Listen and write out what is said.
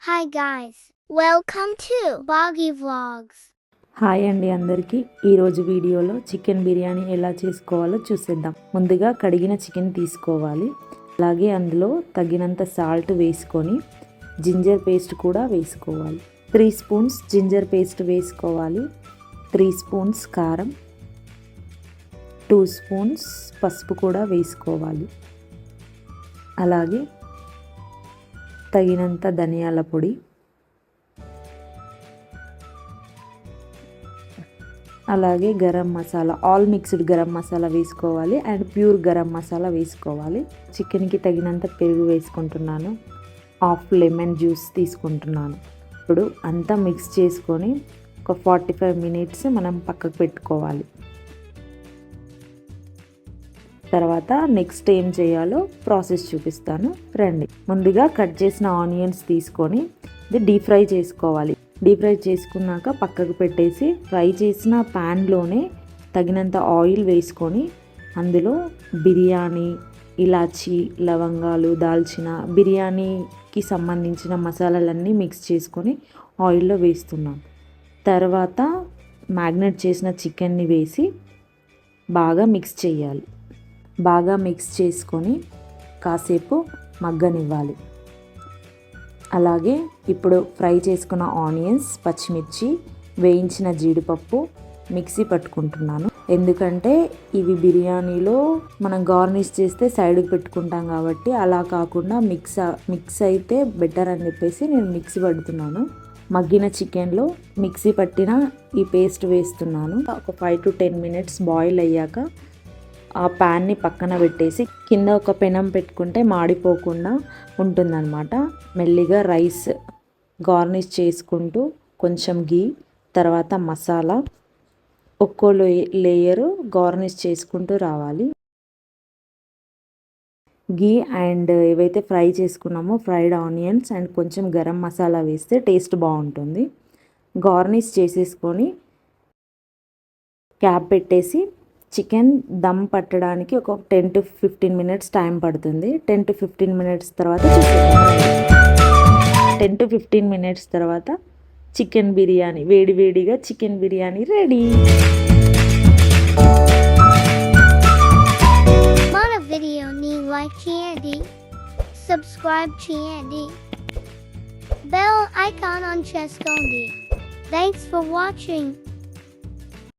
Hi guys, welcome to Boggy Vlogs. Hi అండి అందరికీ. ఈరోజు వీడియోలో చికెన్ బిర్యానీ ఎలా చేసుకోవాలో చూసేద్దాం. ముందుగా కడిగిన చికెన్ తీసుకోవాలి. అలాగే అందులో తగినంత సాల్ట్ వేసుకొని జింజర్ పేస్ట్ కూడా వేసుకోవాలి. 3 స్పూన్స్ జింజర్ పేస్ట్ వేసుకోవాలి. 3 స్పూన్స్ కారం, 2 స్పూన్స్ పసుపు కూడా వేసుకోవాలి. అలాగే తగినంత ధనియాల పొడి, అలాగే గరం మసాలా, ఆల్ మిక్స్డ్ గరం మసాలా వేసుకోవాలి అండ్ ప్యూర్ గరం మసాలా వేసుకోవాలి. చికెన్కి తగినంత పెరుగు వేసుకుంటున్నాను. హాఫ్ లెమన్ జ్యూస్ తీసుకుంటున్నాను. ఇప్పుడు అంతా మిక్స్ చేసుకొని ఒక 45 మినిట్స్ మనం పక్కకు పెట్టుకోవాలి. తర్వాత నెక్స్ట్ ఏం చేయాలో ప్రాసెస్ చూపిస్తాను రండి. ముందుగా కట్ చేసిన ఆనియన్స్ తీసుకొని ఇది డీప్ ఫ్రై చేసుకోవాలి. డీప్ ఫ్రై చేసుకున్నాక పక్కకు పెట్టేసి ఫ్రై చేసిన ప్యాన్లోనే తగినంత ఆయిల్ వేసుకొని అందులో బిర్యానీ, ఇలాచీ, లవంగాలు, దాల్చిన, బిర్యానీకి సంబంధించిన మసాలాలన్నీ మిక్స్ చేసుకొని ఆయిల్లో వేస్తున్నాం. తర్వాత మ్యాగ్నేట్ చేసిన చికెన్ని వేసి బాగా మిక్స్ చేయాలి. బాగా మిక్స్ చేసుకొని కాసేపు మగ్గనివ్వాలి. అలాగే ఇప్పుడు ఫ్రై చేసుకున్న ఆనియన్స్, పచ్చిమిర్చి, వేయించిన జీడిపప్పు మిక్సీ పట్టుకుంటున్నాను. ఎందుకంటే ఇవి బిర్యానీలో మనం గార్నిష్ చేస్తే సైడ్కి పెట్టుకుంటాం కాబట్టి అలా కాకుండా మిక్స్ అయితే బెటర్ అని చెప్పేసి నేను మిక్సీ పడుతున్నాను. మగ్గిన చికెన్లో మిక్సీ పట్టిన ఈ పేస్ట్ వేస్తున్నాను. ఒక 5 to 10 మినిట్స్ బాయిల్ అయ్యాక ఆ ప్యాన్ని పక్కన పెట్టేసి కింద ఒక పెనం పెట్టుకుంటే మాడిపోకుండా ఉంటుందన్నమాట. మెల్లిగా రైస్ గార్నిష్ చేసుకుంటూ కొంచెం గీ, తర్వాత మసాలా, ఒక్కో లేయరు గార్నిష్ చేసుకుంటూ రావాలి. గీ అండ్ ఏవైతే ఫ్రై చేసుకున్నామో ఫ్రైడ్ ఆనియన్స్ అండ్ కొంచెం గరం మసాలా వేస్తే టేస్ట్ బాగుంటుంది. గార్నిష్ చేసేసుకొని క్యాప్ పెట్టేసి చికెన్ దమ్ పట్టడానికి ఒక 10 to 15 మినిట్స్ టైం పడుతుంది. 10 to 15 మినిట్స్ తర్వాత 10 to 15 మినిట్స్ తర్వాత చికెన్ బిర్యానీ, వేడివేడిగా చికెన్ బిర్యానీ రెడీ. మన వీడియోని లైక్ చేయండి, సబ్స్క్రైబ్ చేయండి, బెల్ ఐకాన్ ఆన్ చేసుకోండి. Thanks for watching.